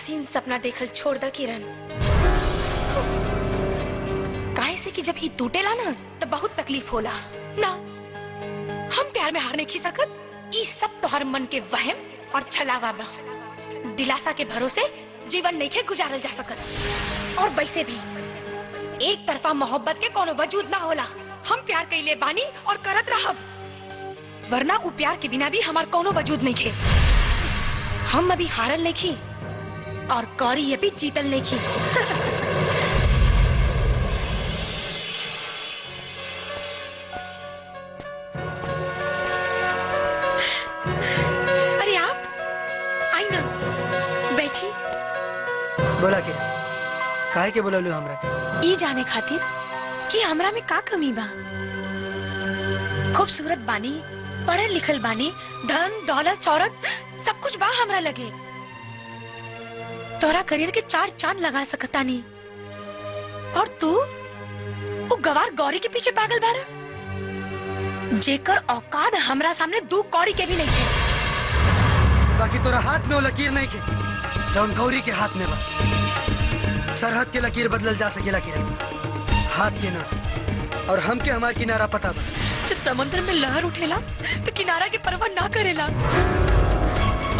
हसीन सपना देखल छोड़ द किरण। काहे से कि जब ई टूटेला ना तो बहुत तकलीफ होला ना। हम प्यार में हार नहीं खी सकत। ई सब तोहर मन के वहम और छलावा बा। दिलासा के भरोसे जीवन नहीं के गुजारल जा सकत। और वैसे भी एक तरफा मोहब्बत के कोनो वजूद ना होला। हम प्यार कइले बानी और करत रहब, वरना उ प्यार के बिना भी हमार कोनो वजूद नहीं खे। हम अभी हारल नहीं खी और गौरी ये भी जीतल नहीं खी। अरे आप आई ना, बैठी। बोला के काहे के बोललू हमरा के? ई जाने खातिर कि हमरा में का कमी बा। खूबसूरत बानी, पढ़ल लिखल बानी, धन दौलत शौहरत सब कुछ बा हमरा लगे। तोरा करियर के 4 चांद लगा सकता नहीं। और तू वो गवार गौरी के पीछे पागल बाड़ा, जेकर औकात हमरा सामने 2 कौड़ी के भी नहीं थे। बाकी तोरा हाथ में वो लकीर नहीं के जौन गौरी के हाथ में बा। सरहद के लकीर बदलल जा सकेला किरण, हाथ के ना। और हमके हमार किनारा पता बा। जब समुद्र में लहर उठेला तो किनारा के परवाह ना करेला।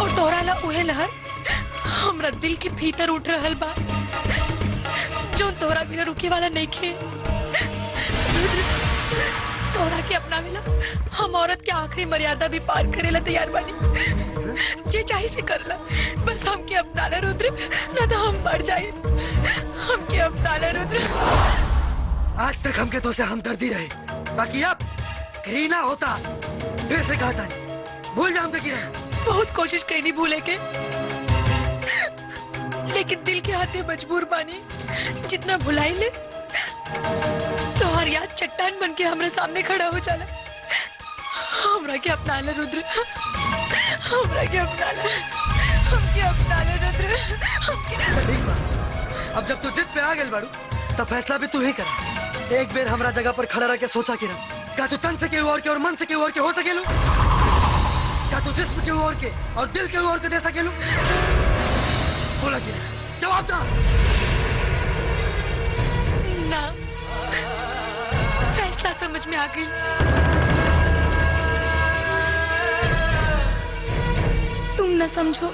और तोरा ला उहे लहर हमरा दिल के भीतर उठ रहल बा, जो तोरा बिना रुके वाला नहीं खे। तोरा के अपना मिला हम औरत के आखिरी मर्यादा भी पार करेला तैयार बानी। जे चाहे से करला, बस हमके अपना ला रुद्र, ना तो हम मर जाए। हमके अपना ला रुद्र। आज तक हमके तो से हमदर्दी रहे, बाकी अब घृणा होता। फिर से कहता नहीं, भूल जा हमके किरण। बहुत कोशिश करी नहीं भूले के, लेकिन दिल के हाथे मजबूर बानी। जितना भुलाई ले तो हर याद चट्टान बन के हमारे सामने खड़ा हो जाला। हमरा के अपना ले रुद्र, हमरा के अपना ले, हमके अपना ले रुद्र, हमके। ठीक बा, अब जब तू जिद पे आ गेल बाड़ू तब फैसला भी तू ही कर। एक बेर हमरा जगह पर खड़ा रह के सोचा किरण, क्या तू तन से केहू और के और मन से केहू और के हो सकेलू? क्या तू जिस्म केहू और के और दिल केहू और के दे सकेलू? बोला किरण, जवाब दा। ना, फैसला समझ में आ गई। तुम न समझो,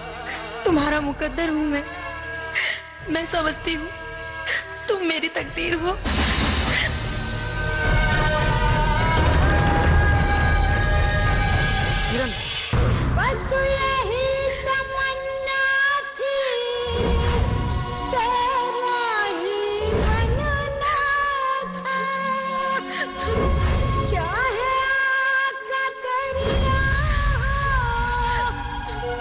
तुम्हारा मुकद्दर हूँ मैं समझती हूँ तुम मेरी तकदीर हो। किरण, बस यही तमन्ना थी, तेरा ही बनना था। चाहे आका दरिया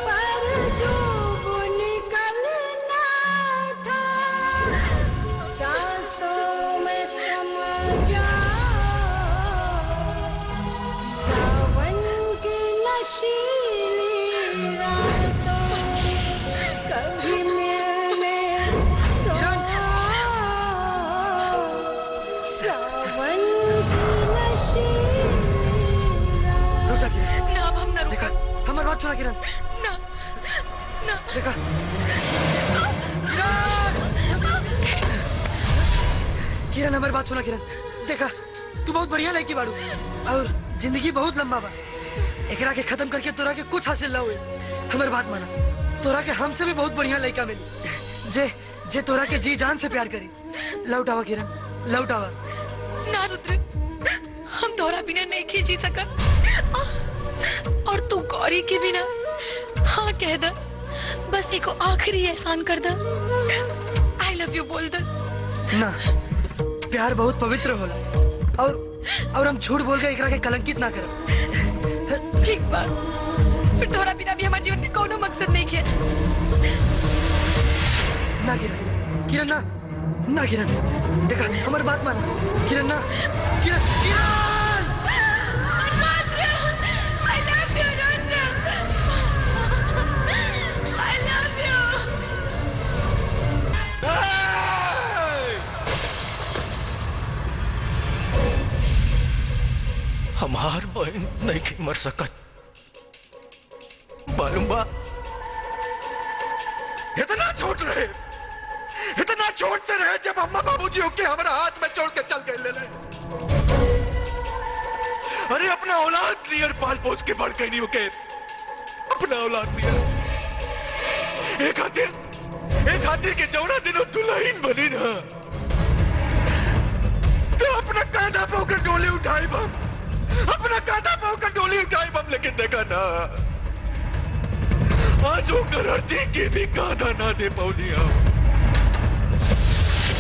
पर डूब निकलना था। सांसों में समा जाओ, सावन की नशीली रातों, कभी मिलने तो आओ। सावन की नशीली रुक जा किरण। ना, अब हम न देखा, रुका। हमारी बात सुना किरण। ना, ना। देखा किरण, हमारी बात सुना किरण। देखा, तू बहुत बढ़िया लड़की बाड़ू और जिंदगी बहुत लंबा बा। एकरा के खत्म करके तोरा के कुछ हासिल ना हुए। हमारी बात माना, तोरा के हमसे भी बहुत बढ़िया लड़का मिली जे जे तोरा के जी जान से प्यार करी। लौट आवा किरण, लौट आवा। ना रुद्र, हम तोरा बिना नहीं खींची सकत। और तू गौरी के बिना हाँ कह द, बस एको आखिरी एहसान कर द। आई लव यू बोल द। ना, प्यार बहुत पवित्र होला और हम झूठ बोल के एकरा के कलंकित ना करब। ठीक बा, फिर तोरा बिना भी हमारे जीवन के कोनो मकसद नहीं है। ना किरण, किरण ना, ना किरण। देखा, हमारी बात मान किरण। ना किरण, किरण। I love you, Rudra. I love you. हमार बहन नहीं के मर सकत, मालूम बा? इतना छोट रहे, इतना छोट से रहे जब अम्मा बाबूजी होके हमारा हाथ में छोड़ के चल गए ले ले। अरे अपना औलाद नियर पाल पोस के बढ़ गई नहीं होके, अपना औलाद नियर एक खातिर के जौना दिनों दुल्हन बनी ना, तो अपना कांधा पाकर डोली उठाई बम, अपना कांधा पाकर डोली उठाई बम, लेकिन देखा ना आज वो करती के भी कांधा ना दे पाऊनी हम।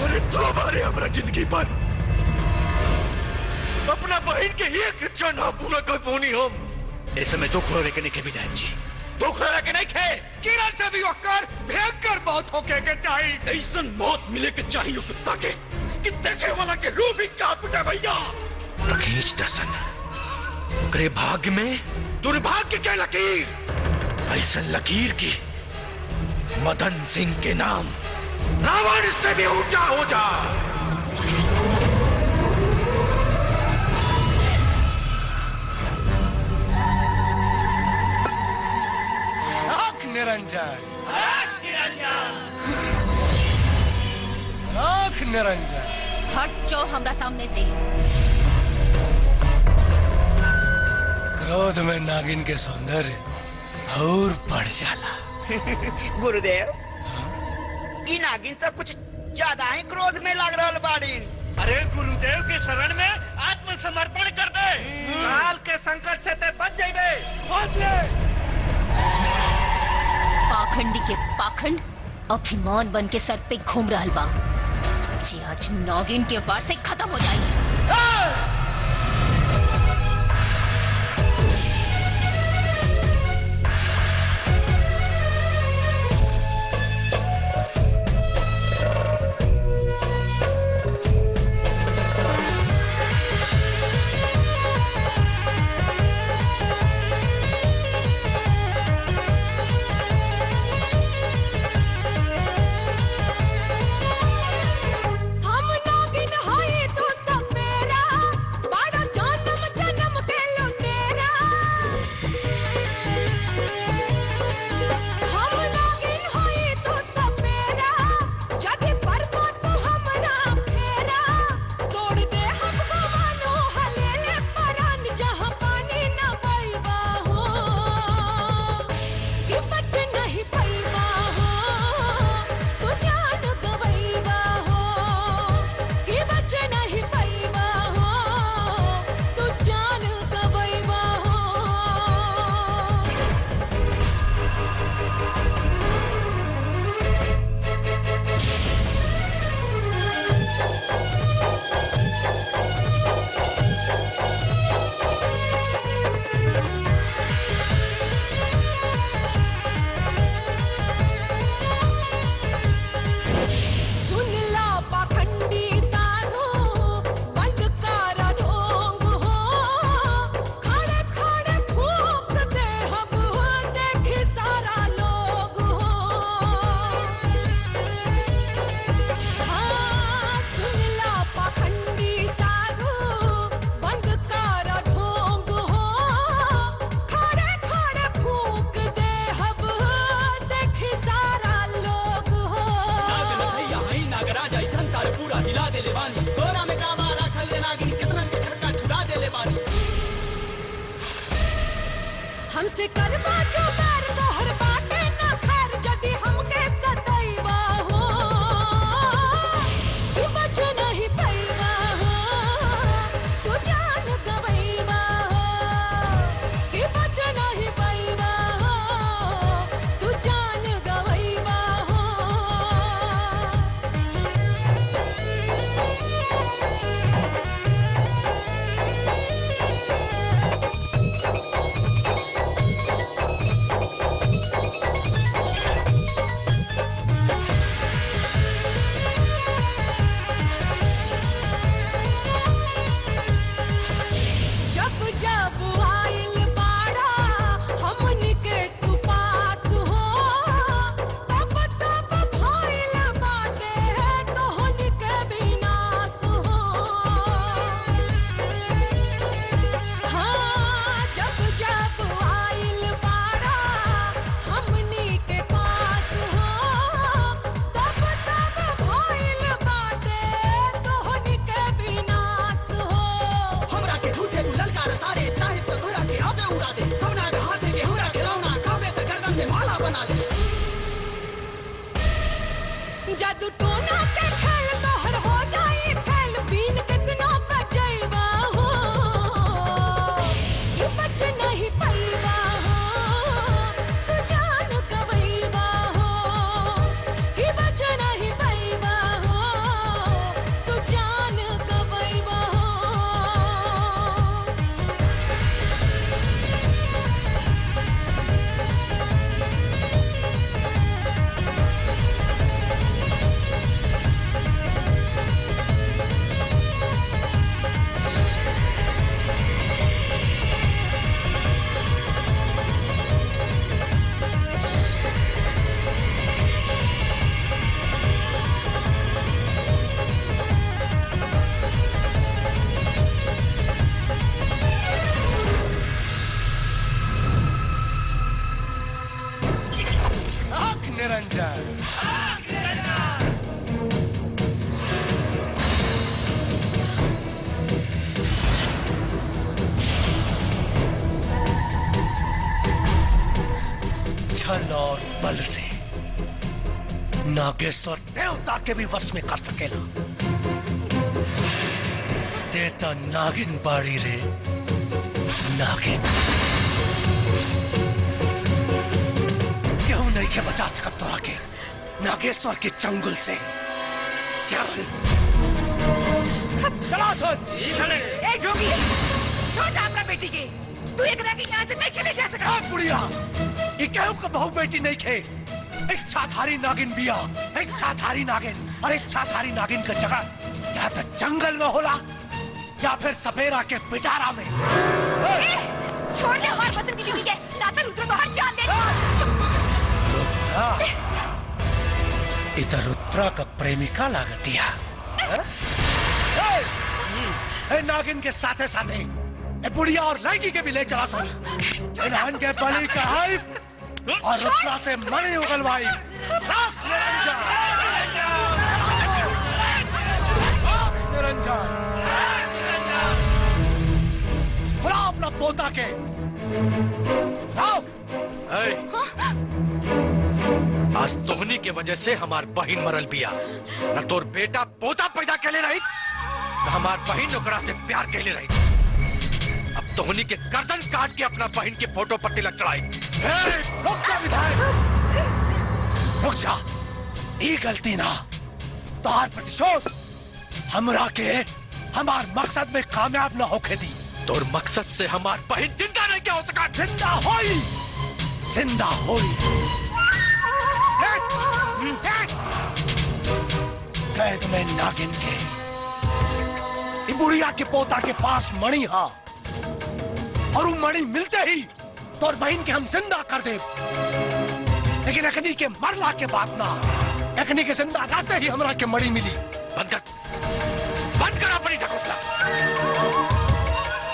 अरे तुम्हारे हमारा जिंदगी पर अपना बहन के एक इच्छा ना पूरा कर पाऊनी हम। ऐसे में दुख रोने के नहीं के विधायक जी, दुख रहा के नहीं खे, किरण से भी होकर भयंकर मौत होके के चाहिए, ऐसा मौत मिले के चाहिए कुत्ता के कि देखे वाला के रूह भी कांप उठे भैया। रखीच दसन तेरे भाग्य में दुर्भाग्य के लकीर, ऐसा लकीर की मदन सिंह के नाम रावण से भी ऊंचा हो जा। आंख निरंजन, आंख निरंजन, हट जाओ हमरा सामने से। क्रोध में नागिन के सौंदर्य और बढ़ जाला। गुरुदेव, ई नागिन तो कुछ ज्यादा ही क्रोध में लग रहा बाड़ी। अरे गुरुदेव के शरण में आत्मसमर्पण कर दे, काल के संकट से ते बच जाइबे। खोज ले। पाखंडी के पाखंड अभिमान बन के सर पे घूम रहा बा, जे आज नागिन के वार से खत्म हो जाए। हम नागिन होई तो सपेरा, बड़ा जन्म जन्म के लुटेरा। हम नागिन होई तो सपेरा, जदि परबो तू हमरा फेरा। तोड़ दे हमको मानो हलेले परान, जहाँ पानी न बइबा हो, कि बच नहीं पैबा हो, तू जान गवैबा हो, कि बच नहीं पैबा हो, तू जान गवैबा हो। सुन ला पाखंडी साधु, बंद कर ढोंग हो, खड़े खड़े फूंक दे हम हो, देखे सारा लोग हो। हाँ सुन ला पाखंडी साधु, बंद कर ढोंग हो, खड़े खड़े फूंक दे हम हो, देखे सारा लोग हो। नागराज ऐसा सारे पूरा हिला दे ले बानी, तोरा में कामा रखल रे नागिन, कितना के छक्का छुड़ा दे ले बानी। हमसे करवा जो बैर तोहर बाटे ना खैर, जदि हमके सदैवा हो, कि बच नहीं पैबा हो, तू जान गवैबा हो, कि बच नहीं पैबा हो, तू जान गवैबा हो। बल से नागेश्वर देवता के भी वश में कर सकेला। देता नागिन बाड़ी रे नागिन। क्यों नहीं के बचा सकत तोरा के नागेश्वर के चंगुल से। चल चला सुन। ए जोगी, छोड़ अपना बेटी के। तू एक रात यहाँ से नहीं खेले जा सकता। बुढ़िया, ये कहूँ का बहू बेटी नहीं खे। इच्छाधारी नागिन बिया, इच्छाधारी नागिन। और इच्छाधारी नागिन का जगह या तो जंगल में होला या फिर सपेरा के पिटारा में। छोड़ दे हमारे पसंद की बीवी के, नाता रुद्र तो हर जान दे। इधर रुद्रा का प्रेमिका लागत दिया। नागिन के साथे साथे बुढ़िया और लड़की के भी ले चला सन। इन्हन के बलि चढ़ाई और रुद्रा से मणि उगलवाई। निरंजन, बुला अपना पोता के। आज तोहनी के वजह से हमार बहन मरल बिया। न तोर बेटा पोता पैदा कैले रही, न हमार बहन ओकरा से प्यार कैले रही। अब तोहनी के गर्दन काट के अपना बहन के फोटो पर तिलक चढ़ाई। रुक जा विधायक, रुक जा। ये गलती ना तोहार प्रतिशोध हमरा के हमार मकसद में कामयाब न होके दी। तोर मकसद से हमार बहन जिंदा नहीं क्या हो सका। जिंदा होई, जिंदा होई। कैद में नागिन के बुढ़िया के पोता के पास मणि हा, और वो मणि मिलते ही तोर बहन के हम जिंदा कर दे। लेकिन अखनी के मरला के बाद ना, अखनी के जिंदा रहते ही हमरा के मणि मिली। बंद कर अपनी ढकोसला।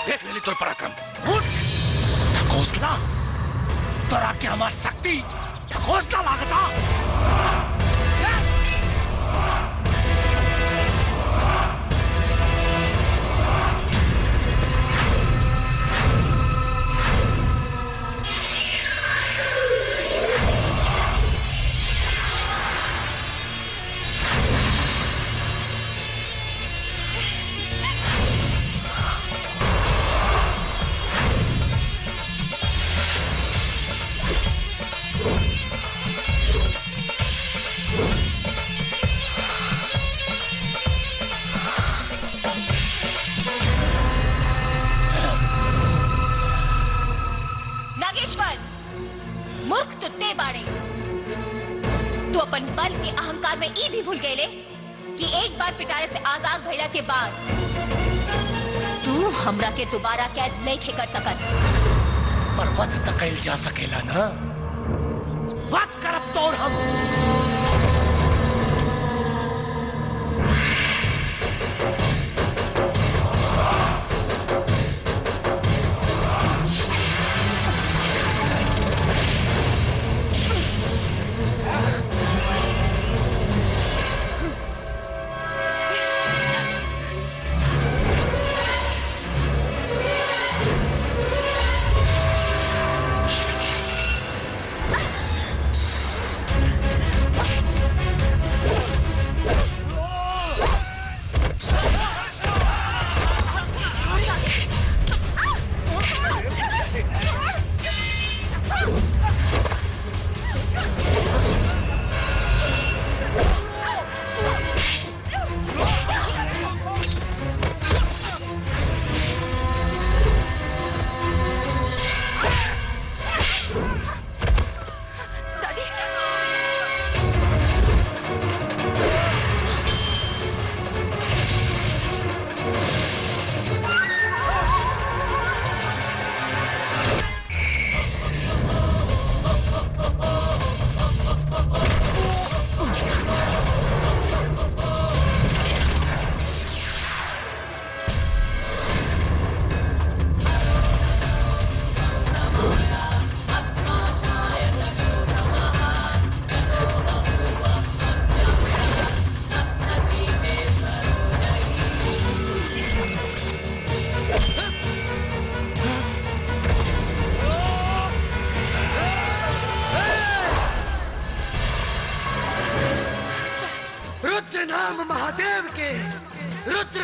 देख लेली तोर पराक्रम। उठ, ढकोसला तोरा के हमार शक्ति ढकोसला लागता। मूर्ख तो ते बाड़े। तू अपन बल के अहंकार में ई भी भूल गए कि एक बार पिटारे से आजाद भइला के बाद तू हमरा के दोबारा कैद नहीं खे कर सकत। पर वध तक कैल जा सकेला ना। वध करब तोर हम।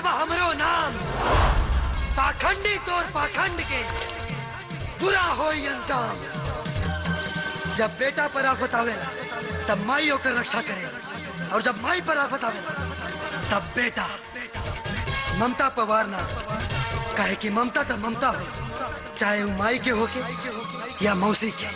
बा हमरो नाम। पाखंडी तोर पाखंड के बुरा होई अंजाम। जब बेटा पर आफत आवेला तब माई होकर रक्षा करे, और जब माई पर आफत आवेला तब बेटा। ममता पवार ना, काहे कि ममता तो ममता हो, चाहे वो माई के होके या मौसी के।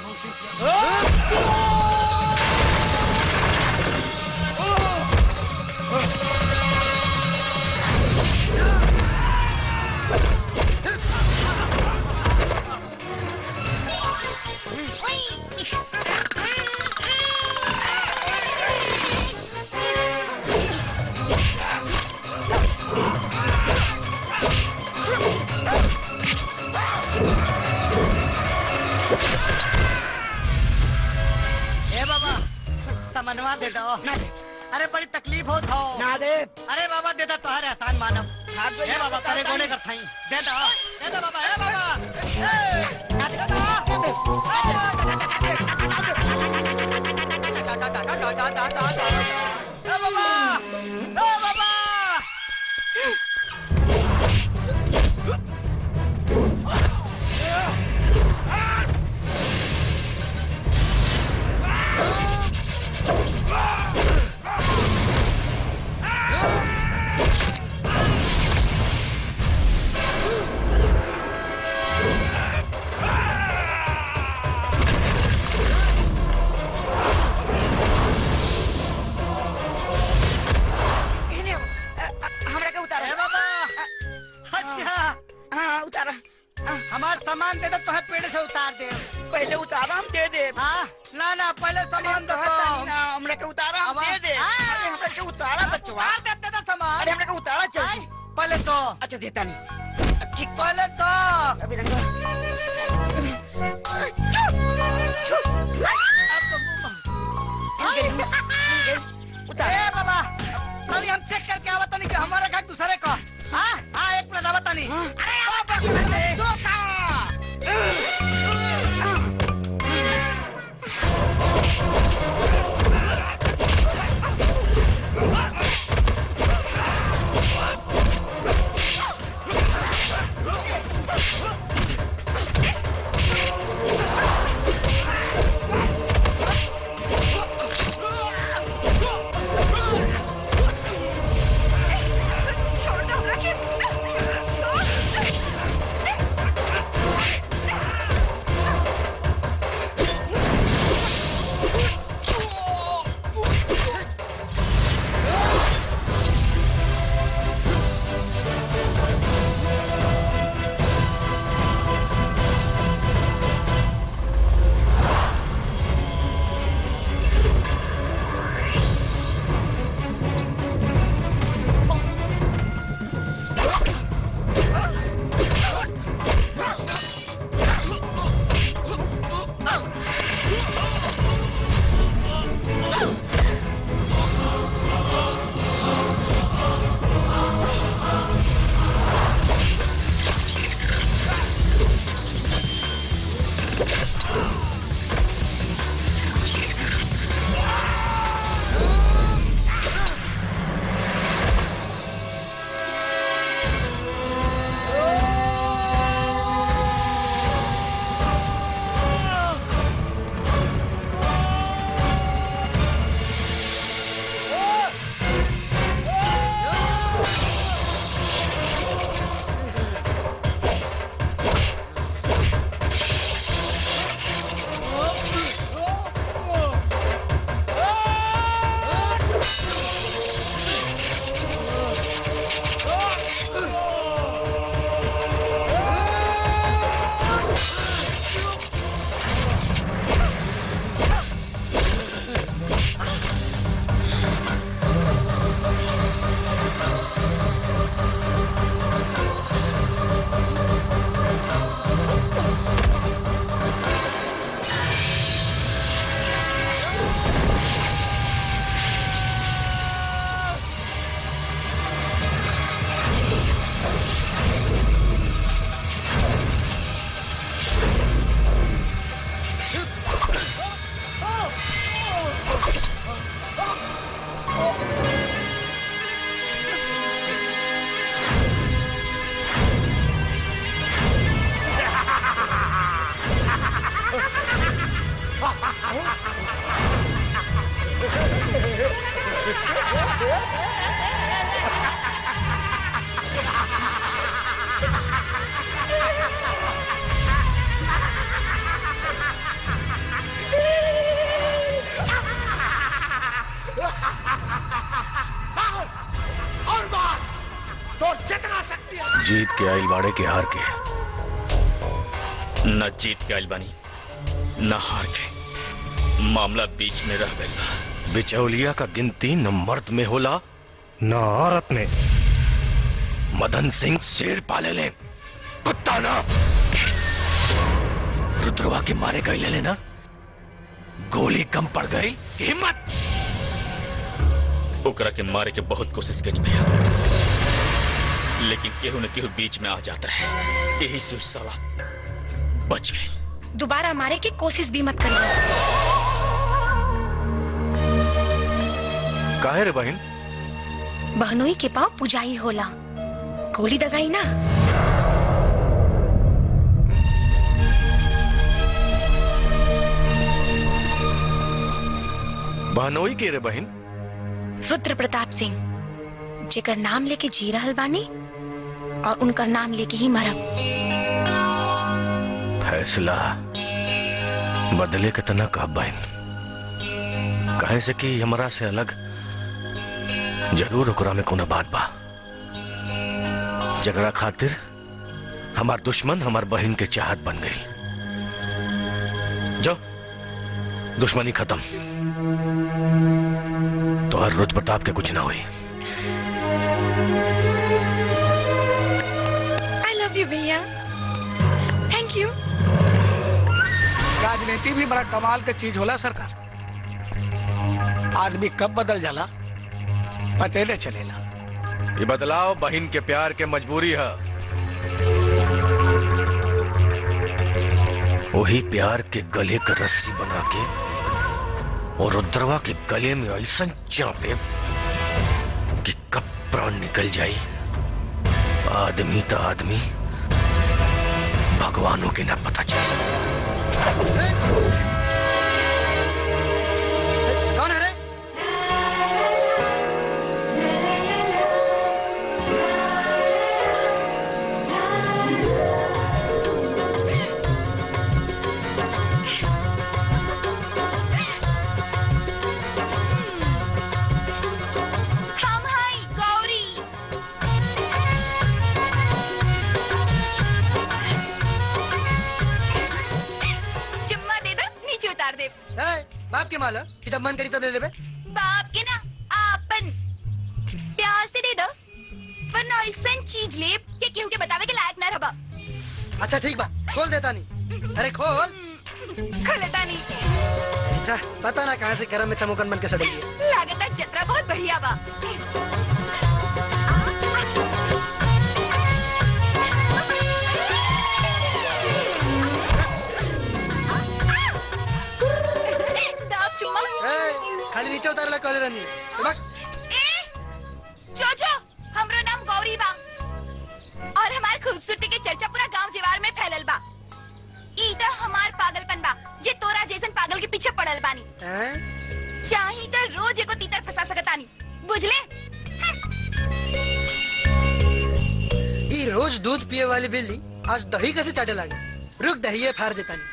मनवा दे दो ना दे। अरे बड़ी तकलीफ हो तो ना दे। अरे बाबा दे दो तोहरे आसान मानव हे बाबा करे गोने कर थाई दे दो बाबा हे बाबा ना दे दो बाबा हमार सामान दे दो तो पेड़ से उतार दे। पहले उतारा हम दे दे। हाँ ना पहले सामान दो हमने के उतारा हम दे दे। अरे हमने के उतारा बचवा दे दो सामान। अरे हमने के उतारा चाहिए पहले तो अच्छा देता नहीं। ठीक पहले तो अभी रंगा उतारे बाबा अभी हम चेक करके आवत नहीं कि हमारा का दूसरे को। हाँ एक मिनट आवत नहीं। अरे तो जितना शक्ति है। जीत के आइल बाड़े के हार के। न जीत के आइल बानी न हार के, मामला बीच में रह गया। बिचौलिया का गिनती न मर्द में होला न औरत में। मदन सिंह शेर पाले ले, कुत्ता ना। रुद्रवा के मारे गए ले लेना, गोली कम पड़ गई कि हिम्मत। ओकरा के मारे के बहुत कोशिश करी भैया, लेकिन केहू न केहू बीच में आ जाता है, यही से उस साला बच गई। दोबारा मारे की कोशिश भी मत करिए। काहे रे बहन? बहनोई के पांव पुजाई होला, गोली दगाई ना। बहनोई के रे बहन? रुद्र प्रताप सिंह, जेकर नाम लेके जी रहल बानी और उनकर नाम लेके ही मरब। फैसला बदले के तना का बहन, कहे से कि हमरा से अलग जरूर ओकरा में कोनो बात बा, जगरा खातिर हमार दुश्मन हमार बहन के चाहत बन गई। जो दुश्मनी खत्म, तो हर रुद्र प्रताप के कुछ ना हुई। आई लव यू भैया, थैंक यू। राजनीति भी बड़ा कमाल का चीज होला सरकार। आदमी कब बदल जाला पते न चलेला। ये बदलाव बहन के प्यार के मजबूरी है। वही प्यार के गले का रस्सी बना के और रुद्रवा के गले में ऐसा चापे कि कब प्राण निकल जाए। आदमी तो आदमी, भगवानों के ना पता चले। कौन है रे? हम हाय गौरी। चुम्मा दे दो, नीचे उतार दे। बाप के माला कि जब मन करी तब ले ले बे। बाप के ना आपन, प्यार से दे दो, वरना ऐसा चीज ले कि केहू के बतावे के लायक ना रहबा। अच्छा ठीक बा, खोल देता नहीं। अरे खोल। खोलता नहीं। जा, पता ना कहाँ से गरम में चमोकन बन के सड़ गई। लागत है जतरा बहुत बढ़िया बा। दाब चुम्मा। खाली नीचे उतारला कॉलर रानी। जो हमरो नाम गौरी बा और हमार खूबसूरती के चर्चा पूरा गांव जीवार में फैलल बा। ई त हमार पागलपन बा जे तोरा जैसन पागल के पीछे पड़ल बानी। चाही त रोज एको तीतर फंसा सकतानी, बुझले? ई रोज दूध पिए वाली बिल्ली आज दही कैसे चाटे लागे। रुक, दही फाड़ देता नहीं।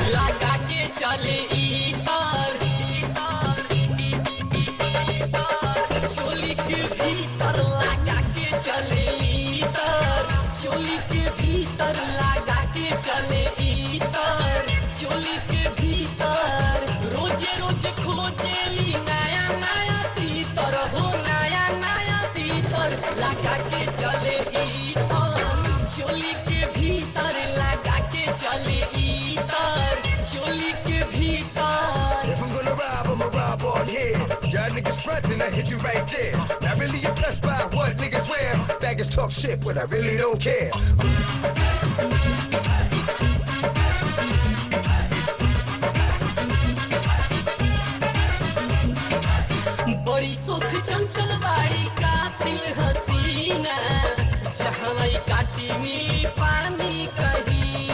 लगा के चले ई तार, चोली के भीतर लगा के चले ई तार, चोली के भीतर लगा के चले ई तार, चोली के भीतर रोजे रोज खोजेली नया नया तीतर हो, नया नया तीतर लगा के चले ई तार, चोली के भीतर लगा के चले ई तार, चोली के भीतर। If I'm gonna rob, I'ma rob on here. Y'all niggas frontin', I hit you right there. Not really impressed by what niggas wear. Faggots talk shit, but I really don't care. बड़ी सुख चंचल बाड़ी कातिल हसीना, जहाँ काटी में पानी कहीं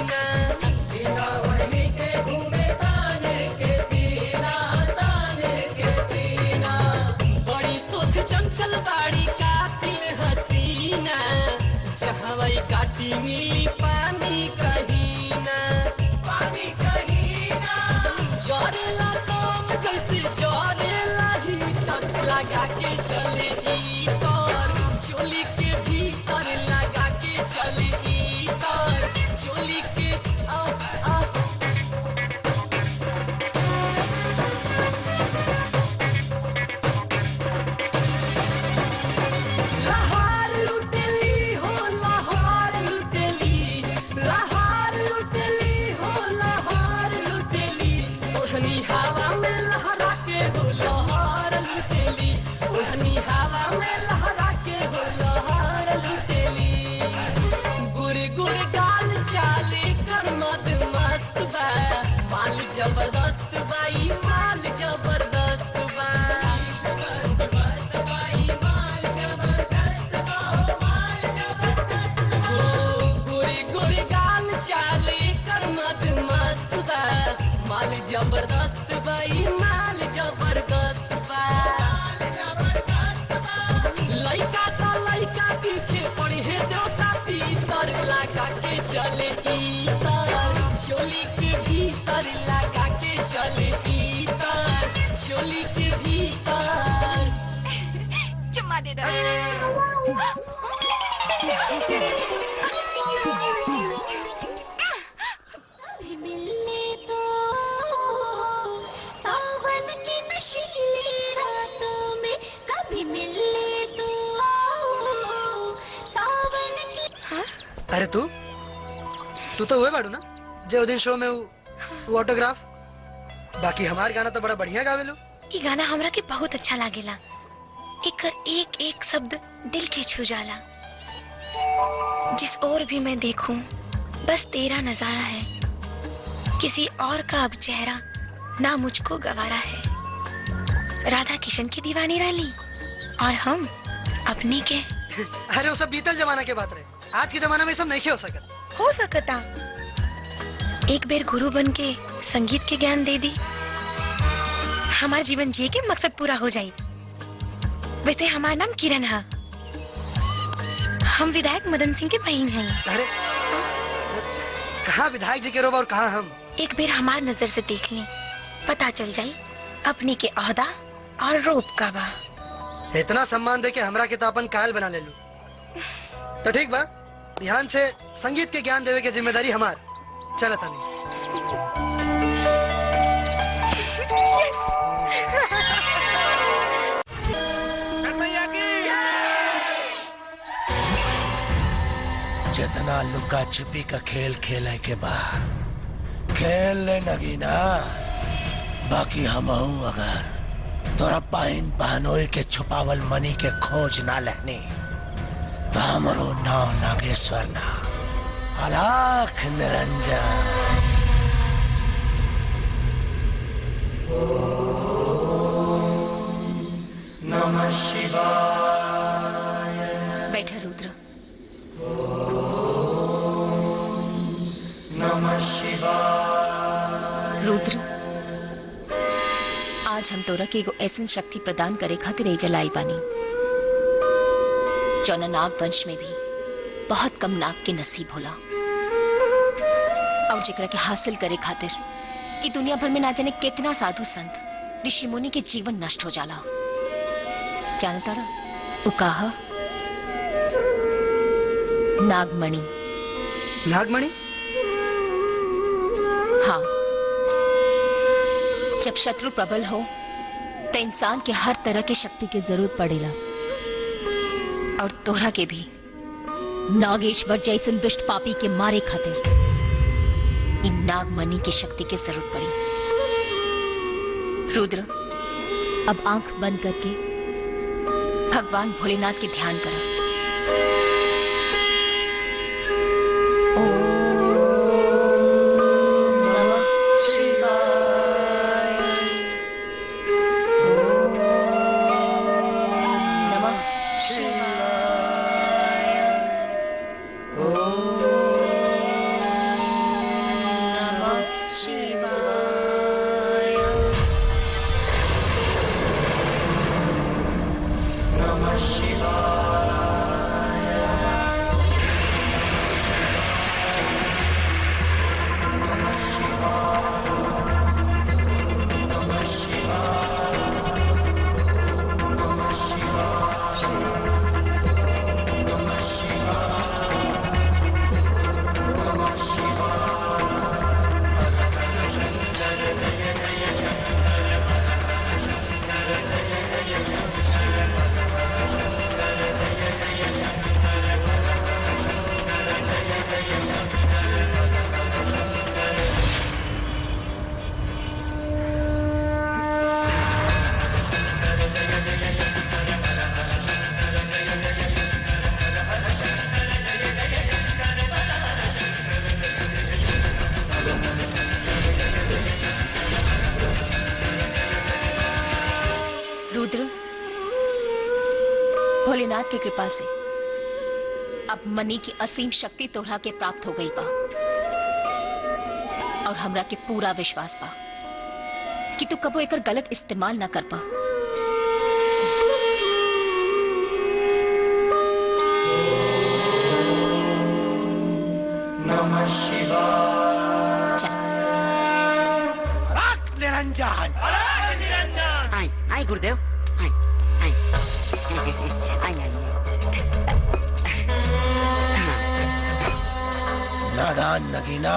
चले इतर चोली के भीतर लगा के चले इतर चोली के लहार लुटेली हो लहार लुटेली लहार लुटेली हो लहार लुटेली ओढ़नी हवा में लहरा के हो लहार लुटेली ओढ़नी हवा में लहरा के हो लहार लुटेली गुर गुर गाल चाले कर मद मस्त बा माल जबरदस्त बा ई माल जबरदस्त बा गोरी गोरी गाल चाले कर मद मस्त बा माल जबरदस्त बा ई माल जबरदस्त बा लइका त लइका पीछे पड़ी है देवता पीतर लगा के चले इतर चोली के भीतर लगा के चले इतर चोली के भीतर चुम्मा दे दो। कभी मिलने तो सावन की नशीली रातों में कभी मिलने तो सावन की अरे तू तो हुए बाड़ू ना जे दिन शो में वो ऑटोग्राफ बाकी हमार गाना तो बड़ा बढ़िया गावेलो। ये गाना हमरा के बहुत अच्छा लागेला एकर एक एक शब्द दिल के छू जाला जिस ओर भी मैं देखूं बस तेरा नजारा है किसी और का अब चेहरा ना मुझको गवारा है राधा किशन की दीवानी रही और हम अपनी के अरे वो सब बीतल जमाना के बात रहे आज के जमाना में सब नहीं हो सकता एक बेर गुरु बन के संगीत के ज्ञान दे दी हमार जीवन जिए के मकसद पूरा हो जाए। वैसे हमारा नाम किरण है हम विधायक मदन सिंह के बहन हैं। अरे कहाँ विधायक जी के रोब और कहाँ हम एक बेर हमार नजर से देख ली पता चल जाई अपनी के ओहदा और रूप का बा। इतना सम्मान दे के हमरा के तो अपन कायल बना ले लू तो ठीक बा ध्यान से संगीत के ज्ञान देवे के जिम्मेदारी हमार चला तानी। जितना लुका छिपी का खेल खेले के बाद खेल ले नगीना बाकी हम अगर तोरा पाइन बहनोई के छुपावल मनी के खोज ना लेनी तो हमरो नाव नागेश्वर ना अलाख निरंजन। नमः शिवाय। बैठा रुद्र। नमः शिवाय। रुद्र आज हम तोरा के एगो ऐसन शक्ति प्रदान करे खातिर एजा लाई बानी जौना नाग वंश में भी बहुत कम नाग के नसीब होला और जेकरा के हासिल करे खातिर ई दुनिया भर में ना जाने कितना साधु संत ऋषि मुनि के जीवन नष्ट हो जाला। जानता रहा वो कहा नागमणि। नागमणि? हाँ जब शत्रु प्रबल हो तो इंसान के हर तरह की शक्ति की जरूरत पड़ेला और तोहरा के भी नागेश्वर जैसन दुष्ट पापी के मारे खातिर इन नागमणि की शक्ति की जरूरत पड़ी। रुद्र अब आंख बंद करके भगवान भोलेनाथ के ध्यान करो। भोलेनाथ की कृपा से अब मनी की असीम शक्ति तोहरा के प्राप्त हो गई बा और हमरा के पूरा विश्वास बा कि तू कबो एकर गलत इस्तेमाल ना कर पा। नमः शिवाय। चल अलग निरंजन। आई आई गुरुदेव आई आई आई आई नादान नगीना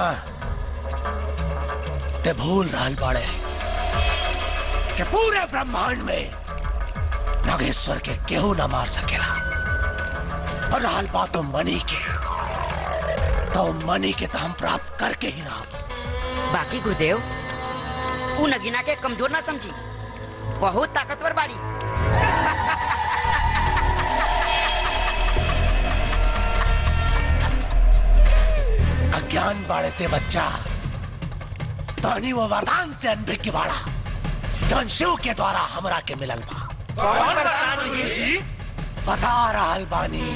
ते भूल रहल बाड़े कि पूरे ब्रह्मांड में नागेश्वर के केहू न मार सकेला। और रहल बात तो मनी के, तो मनी के तो हम प्राप्त करके ही रहा। बाकी गुरुदेव उ नगीना के कमजोर ना समझी, बहुत ताकतवर बाड़ी। अज्ञान बाड़े ते बच्चा, तानी वो वरदान से अनभिज्ञ की बाड़ा जौन शिव के द्वारा हमरा के मिलल बा। कौन वरदान जी? बता रहल बानी।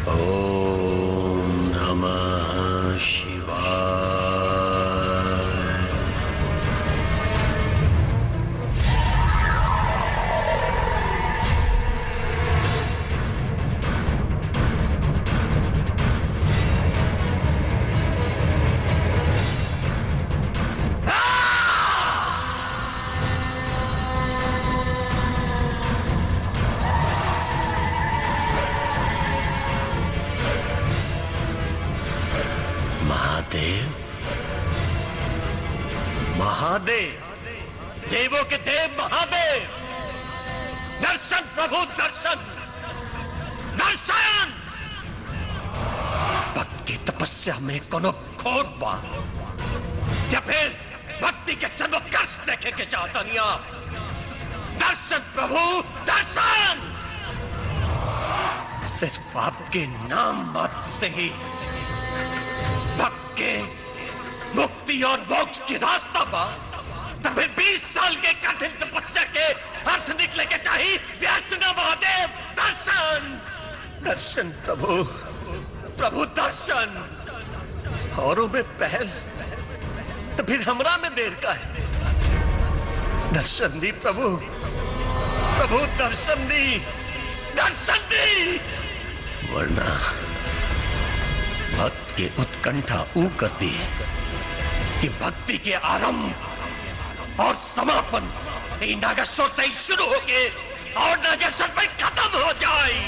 ओम नमः शिवाय। महादेव, देवों के देव महादेव, दर्शन प्रभु दर्शन, दर्शन। भक्त की तपस्या में कोनो खोट बा या फिर भक्ति के चमत्कार देखे के चाहता नहीं आप? दर्शन प्रभु दर्शन। सिर्फ आपके नाम मात्र से ही भक्त के मुक्ति और मोक्ष की रास्ता बा। तब 20 साल के कठिन तपस्या के अर्थ निकले के चाहिए व्यर्थ न। महादेव दर्शन, दर्शन प्रभु, प्रभु दर्शन। औरों में पहल तो फिर हमरा में देर का है। दर्शन दी प्रभु, प्रभु दर्शन दी, दर्शन दी, वरना भक्त के उत्कंठा ऊ करती है कि भक्ति के आरंभ और समापन नागेश्वर से ही शुरू होके और नागेश्वर पे खत्म हो जाए।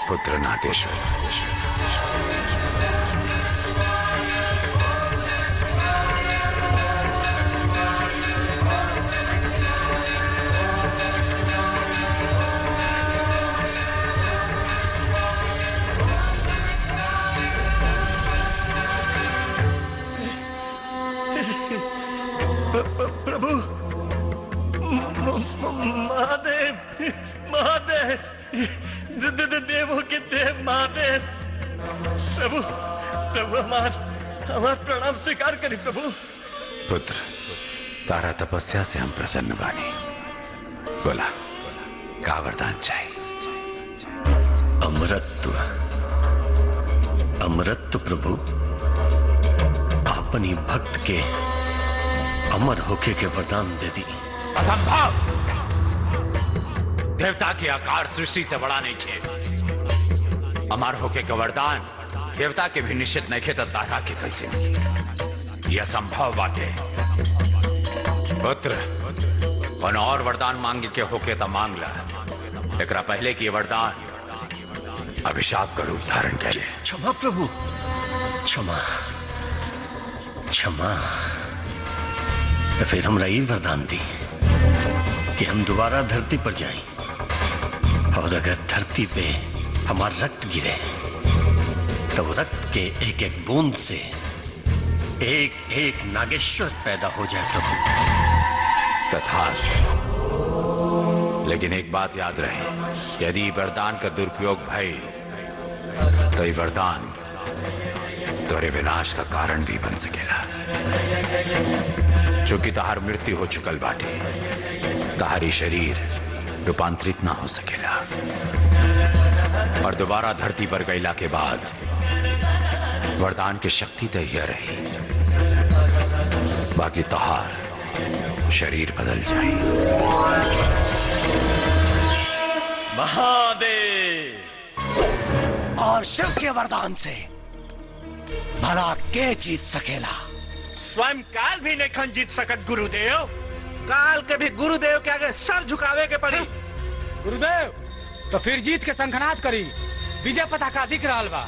पुत्र नागेश्वर, प्रभु महादेव, महादेव, देवों के देव महादेव, प्रभु, प्रभु हमार प्रणाम स्वीकार करी प्रभु। पुत्र, तारा तपस्या से हम प्रसन्न बानी। बोला, का वरदान चाहिए? अमृत, अमृत प्रभु, अपनी भक्त के अमर होके के वरदान दे दी। असंभव! देवता के आकार सृष्टि से बड़ा नहीं खे। अमर होके का वरदान देवता के भी निश्चित नहीं खे, तो तारा के कैसे? यह संभव बात है। पुत्र कौन और वरदान मांगे के होके तो मांग ला, एकरा पहले की वरदान अभिशाप का रूप धारण करे। क्षमा प्रभु, क्षमा क्षमा। तो फिर हमरा ये वरदान दी कि हम दोबारा धरती पर जाएं, और अगर धरती पे हमारा रक्त गिरे तो रक्त के एक एक बूंद से एक एक नागेश्वर पैदा हो जाए प्रभु। तथास्तु। लेकिन एक बात याद रहे, यदि वरदान का दुरुपयोग भई तो ये वरदान तोरे विनाश का कारण भी बन सकेला। चूंकि तहार मृत्यु हो चुकल बाटे, तहारी शरीर रूपांतरित ना हो सकेला, और दोबारा धरती पर गईला के बाद वरदान की शक्ति तो यह रही, बाकी तहार शरीर बदल जाए। महादेव और शिव के वरदान से भला के जीत सकेला? स्वयं काल भी नहीं जीत सकत गुरुदेव। काल के भी गुरुदेव के आगे सर झुकावे के पड़ी। गुरुदेव तो फिर जीत के संखनाद करी, विजय पताका दिख रहा बा।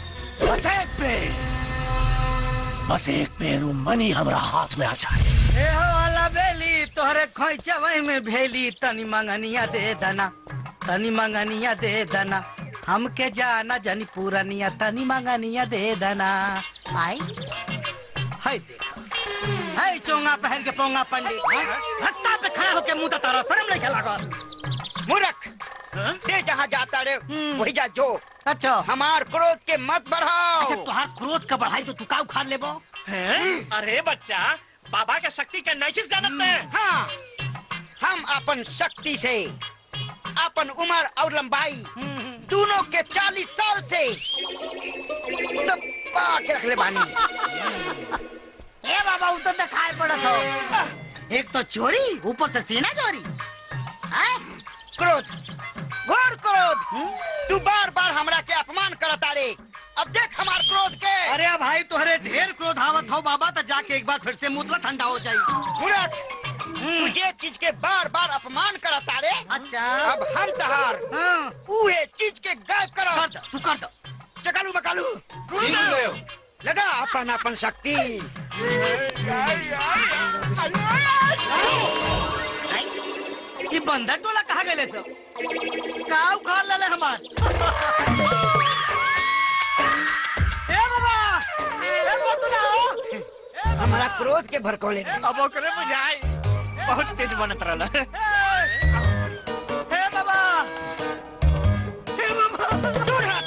बस एक पेड़ मनी हमरा हाथ में आ जाए। ए हो वाला बेली तोहरे खोइचवई में भेली, तनी मंगनिया दे दना, तनी मंगनिया दे दना, हमके जाना जनी पूरनिया, तनी मंगनिया दे दना। आई हाय देखो, हाय चोंगा पहन के पोंगा पंडित रास्ता पे खड़ा होके मुंह तारा, शर्म नहीं लागल? मूर्ख, ते जहाँ जाता रे वही जा जो। अच्छा, हमार क्रोध के मत बढ़ाओ। अच्छा तुहार क्रोध का बढ़ाई तो तू का उखाड़ लेबो? अरे बच्चा, बाबा के शक्ति के नहीं जानत में। हाँ, हम अपन शक्ति से अपन उम्र और लंबाई दोनों के 40 साल से दबा के रख ले बानी। ए बाबा वो तो दिखाई पड़त हो, एक तो चोरी ऊपर से सीना चोरी। क्रोध, घोर क्रोध। तू बार बार हमरा के अपमान करता रे, अब देख हमार क्रोध के। अरे भाई तोहरे ढेर क्रोध आवत हो बाबा, तो जाके एक बार फिर से मुतला ठंडा हो जाई। मूर्ख, तुझे चीज के बार बार अपमान करता रे। अच्छा, अब हम तहार उहे चीज के गायब करो। कर दो, तू कर दो। चकालू बकालू गुरुदेव, लगा अपन अपन शक्ति। ये बंदर टोला कहाँ गए सब? का उखाड़ ले हमार? ए बाबा, ए बोतला हो। हमारा क्रोध के भड़कौले। अब ओकरे बुझाई बहुत तेज बनत रहला। हे बाबा, हे बाबा, दूर हट।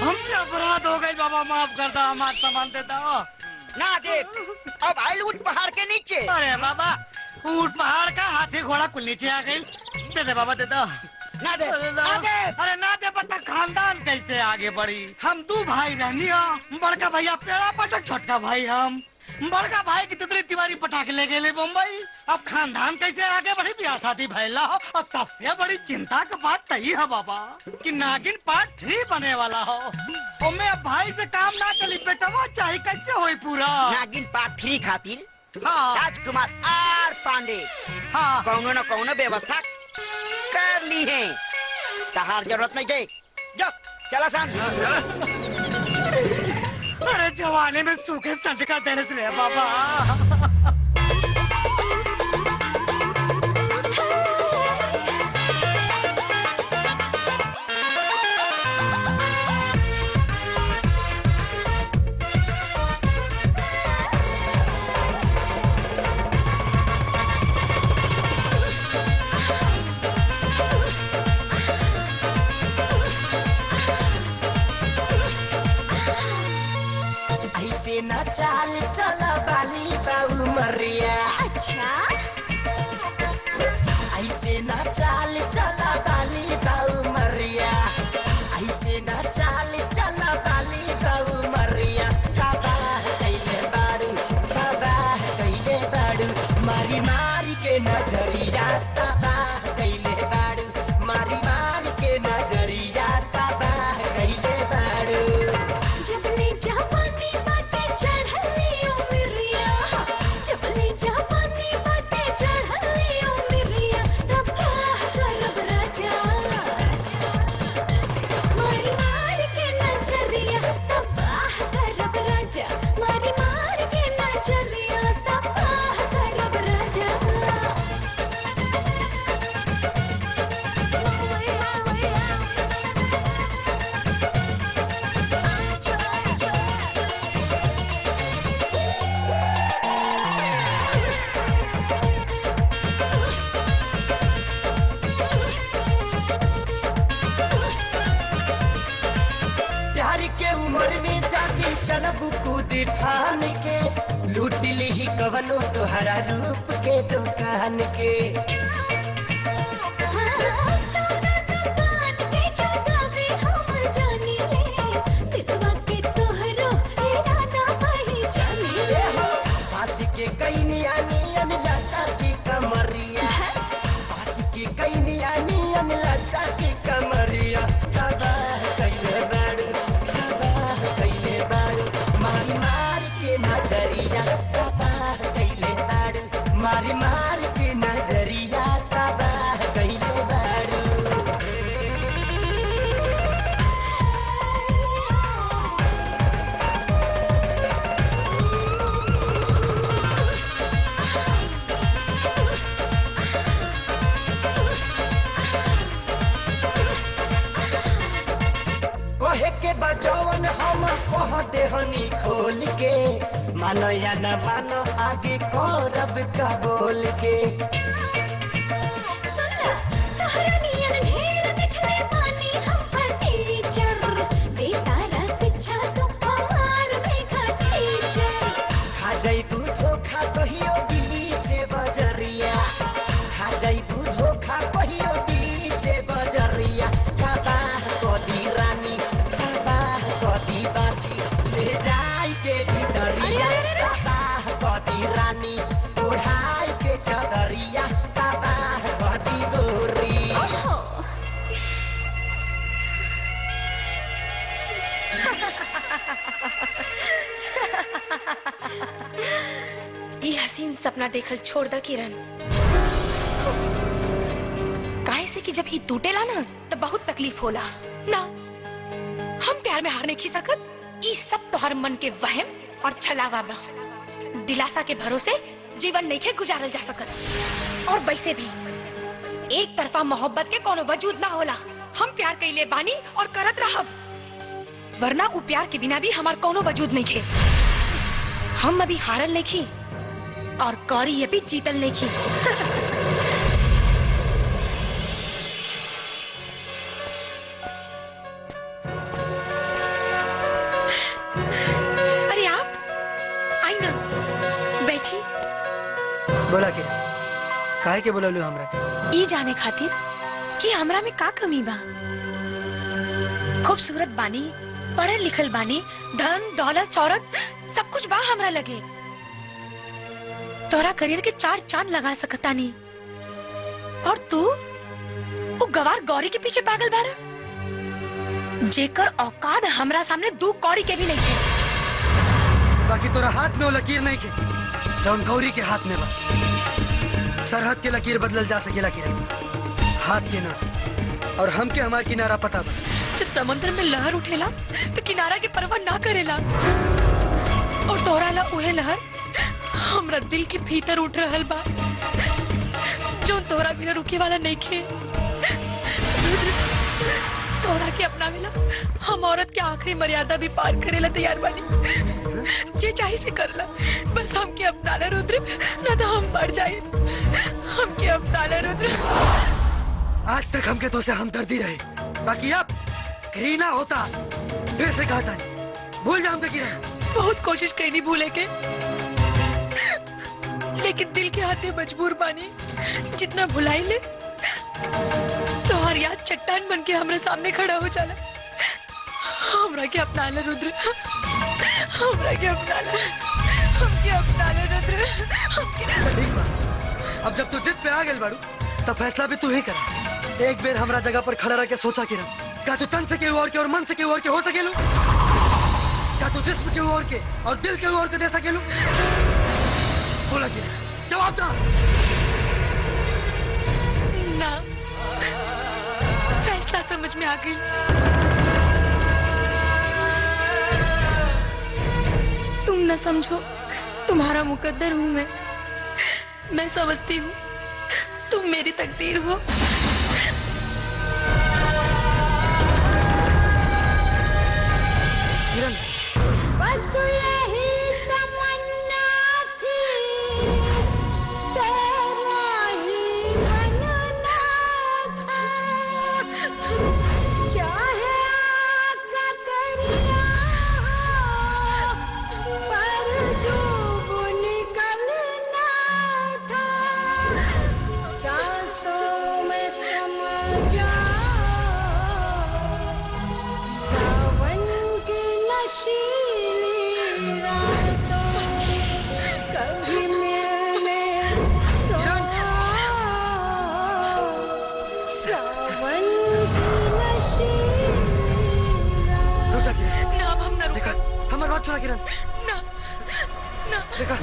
हमसे अपराध हो गई बाबा, माफ कर दो, हमारा सामान दे दो। ना दे, अब आइल ऊंट पहाड़ के नीचे। अरे बाबा, ऊंट पहाड़ का, हाथी घोड़ा कुल नीचे आ गई। दे दे बाबा, दे दो। ना दे, ना दे। अरे ना दे पता खानदान कैसे आगे बढ़ी? हम 2 भाई रहनी हो, बड़का भैया पेड़ा पटक, छोटका भाई हम। बड़का भाई की तितली तिवारी पटाखे ले गए मुंबई। अब खानदान कैसे आगे बढ़ी? ब्याह शादी भैला हो, और सबसे बड़ी चिंता की बात तही है बाबा कि नागिन पार्ट 3 बने वाला हो। मैं अब भाई से काम ना चली, बेटवा चाहे कैसे होई पूरा? नागिन पार्ट 3 खातिर हाँ, राजकुमार आर पांडे हाँ, कौनो न कौनो व्यवस्था कर ली है। तहार जरूरत नहीं दे, जो चला सान। अरे जवानी में सूखे संटका देने से बाबा। ना चाल चला बाली बाऊ मरिया। अच्छा, ऐसे ना चाल चला बाली बाऊ मरिया, ऐसे ना चाल चला बाली बाऊ मरिया। बाबा कैले बाड़ू, बाबा कैले बाड़ू, मारी मारी के नजरिया। बाबा कैले बाड़ू, मारी मारी के नजरिया। बाबा कैले बाड़ू, जबले जवानी चढ़ली उमरिया। जैबू कूदी फान के लूट ली ही कवनो तोहरा रूप के दुकान के के कैनिया नियन लाचा की कमरिया पास के कैनिया नियन लाचा की कमरिया तबाह कैले बाड़ू मारी मार के नजरिया तबाह कैले बाड़ू मारी मार के नजरिया तबाह कैले बाड़ू के बजौन हम कह देहनी खोल के मानो या न मानो आगे करब का बोल के सुनला तोहरा नियन ढेर देखले पानी हम पर टीचर दे तारा शिक्षा तो हमार देखा टीचर खा जाइबू धोखा कहियो बीच बजरिया खा जाइबू धोखा कहियो बीच बजरिया तबाह कदी रानी कदी बाछी ले जाई के भीतरिया तबाह कदी रानी ओढ़ाई के चदरिया तबाह कदी गोरी ये हसीन सपना देखल छोड़ द किरण। काहे से कि जब ई टूटेला ना तो बहुत तकलीफ होला ना। हम प्यार में हार नहीं खी सकत। ई सब तोहर मन के वहम और छलावा बा। दिलासा के भरोसे जीवन नहीं के गुजारल जा सकत। और वैसे भी एक तरफा मोहब्बत के कोनो वजूद ना होला। हम प्यार कइले बानी और करत रहब, वरना उ प्यार के बिना भी हमार कोनो वजूद नहीं खे। हम अभी हारल नहीं खी और कौरी ये भी जीतल नहीं खी। अरे आप आई ना, बैठी। बोला के काहे के बोललू हमरा के? ई जाने खातिर कि हमरा में का कमी बा। खूबसूरत बानी, पढ़ल लिखल बानी, धन दौलत शौहरत सब कुछ बा हमरा लगे। तोरा करियर के 4 चांद लगा सकता नहीं। और तू वो गवार गौरी के पीछे पागल बारा, जेकर औकात हमरा सामने 2 कौड़ी के भी नहीं थे। बाकी तोरा हाथ में वो लकीर नहीं के जौन गौरी के हाथ में बा। सरहद के लकीर बदलल जा सकेला किरण, हाथ के ना। और हम के हमार किनारा पता बा। जब समुद्र में लहर उठेला तो किनारा के परवाह ना करेला। और तोरा ला उहे लहर हमरा दिल के भीतर उठ रहल बा, जो तोरा बिना रुके वाला नहीं खे। तोरा के अपना मिला हम औरत के आखिरी मर्यादा भी पार करेला तैयार बानी। जे चाहे से करला, बस हमके अपना ला रुद्र, ना तो हम मर जाए। हमके अपना ला रुद्र। आज तक हमके तो से हमदर्दी रहे, बाकी अब घृणा होता। फिर से कहता नहीं, भूल जा हमके किरण। बहुत कोशिश करी नहीं भूले के, लेकिन दिल के हाथे मजबूर बानी। जितना भुलाई ले तो हर याद चट्टान बन के हमारे सामने खड़ा हो जाला। हमरा के अपना ले रुद्र, हमरा के अपना ले, हमके अपना ले रुद्र, हमके। ठीक बा, अब जब तू जिद पे आ गेल बाड़ू तब फैसला भी तू ही कर। एक बेर हमरा जगह पर खड़ा रह के सोचा किरण, क्या तू तन से केहू और के और मन से केहू और के हो सकेलू? क्या तू जिस्म केहू और के और दिल केहू और के दे सकेलू? बोला किरण, जवाब दा। ना, फैसला समझ में आ गई। तुम न समझो, तुम्हारा मुकद्दर हूँ मैं समझती हूँ तुम मेरी तकदीर हो। किरण, बस यही तमन्ना थी, तेरा ही बनना था। चाहे आका दरिया हो, किरण। ना ना देखा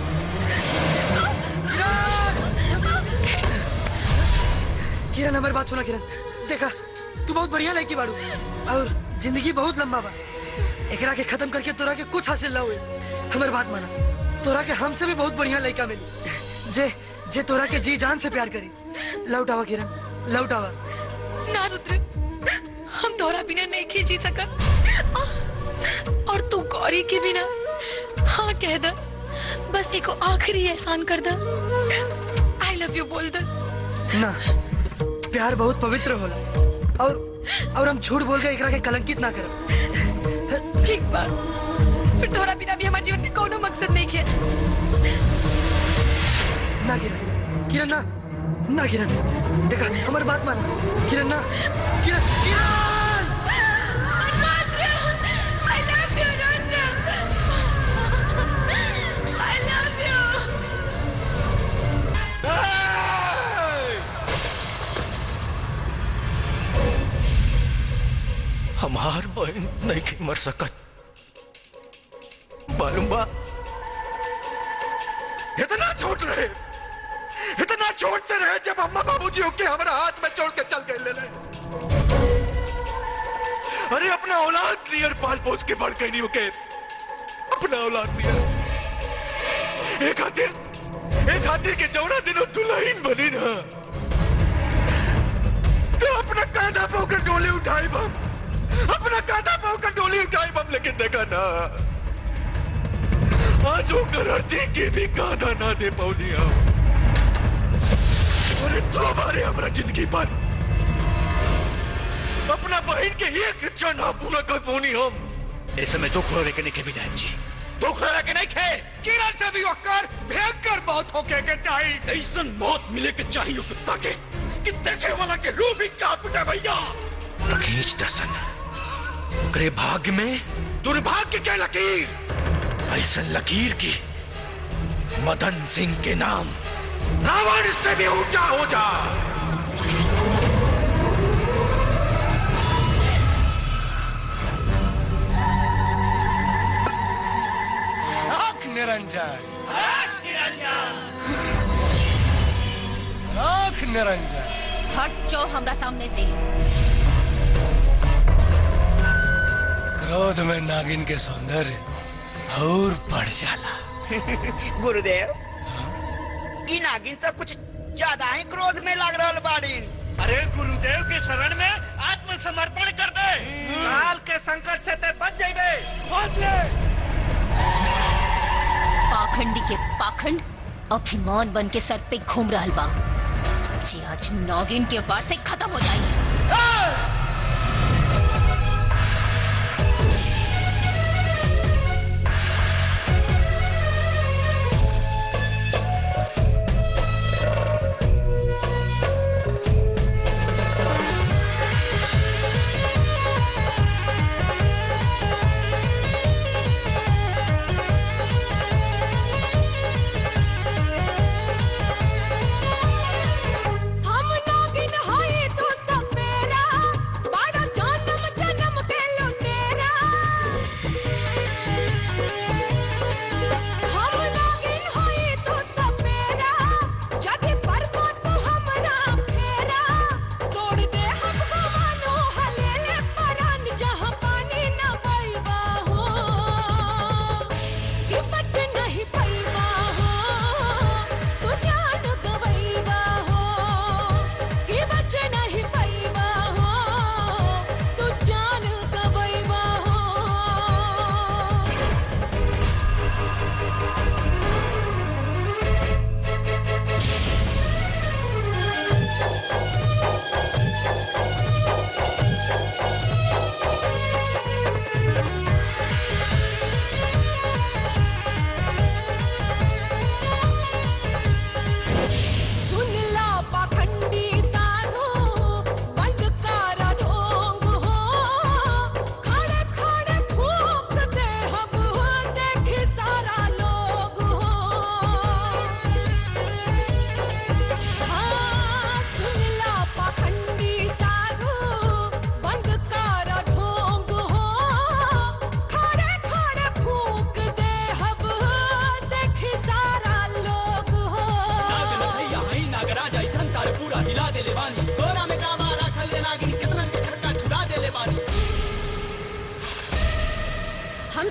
किरण हमारी बात सुना किरण। देखा तू बहुत बढ़िया लड़की बाड़ू और जिंदगी बहुत लंबा बा। एकरा के खत्म करके तोरा के कुछ हासिल ना हुए। हमारी बात माना, तोरा के हमसे भी बहुत बढ़िया लड़का मिली जे जे तोरा के जी जान से प्यार करी। लौटावा किरण, लौटावा। ना रुद्र, हम तोरा बिना नहीं खींची सकत और तू गौरी के बिना हाँ कह द। बस एको आखिरी एहसान कर द। आई लव यू बोल द। ना, प्यार बहुत पवित्र होला और हम झूठ बोल के एकरा के कलंकित ना करब। ठीक बा, फिर तोरा बिना भी हमारे जीवन में कोनो मकसद नहीं है। ना किरण, किरण ना, ना किरण। देखा हमारी बात मान किरण। ना किरण, किरण। I love you, Rudra. I love you. हमार बहन नहीं की मर सकत। मालूम बा इतना छोट रहे, इतना छोट से रहे जब अम्मा बाबूजी होके हमारा हाथ में छोड़ के चल गए ले। अरे अपना औलाद नियर पाल पोस के बढ़ गई नहीं होके, अपना औलाद नियर। एक हाथी के जौना दिनों दुल्हन बनी ना, तो अपना कांधा पोकर डोली उठाई बम, अपना कांधा पोकर डोली उठाई बम। लेकिन देखा ना, आज वो करती के भी कांधा ना दे पौनी। अरे तो हमारे हमारा जिंदगी पर अपना बहन के एक क्षण पूरा कर पौनी हम। ऐसे में दुख रोने के नहीं के विधायक जी, दुख रोने के नहीं खे। किरण से भी होकर भयंकर मौत होके के चाहिए। ऐसा मौत मिले के चाहिए कुत्ता के कि देखे वाला के रूह भी कांप उठे भैया। खींच दसन करे भाग्य में दुर्भाग्य के लकीर, ऐसा लकीर की मदन सिंह के नाम रावण से भी ऊंचा हो जा। आँख निरंजन, आँख निरंजन। हट जाओ हमरा सामने से। क्रोध में नागिन के सौंदर्य और बढ़ जाला। गुरुदेव, ई नागिन तो कुछ ज्यादा ही क्रोध में लग रहा बाड़ी। अरे गुरुदेव के शरण में आत्मसमर्पण कर दे, काल के संकट से ते बच जाइबे। खोज ले। पाखंडी के पाखंड अभिमान बन के सर पे घूम रहा बा, जे आज नागिन के वार से खत्म हो जाए। हम नागिन हैं तो सब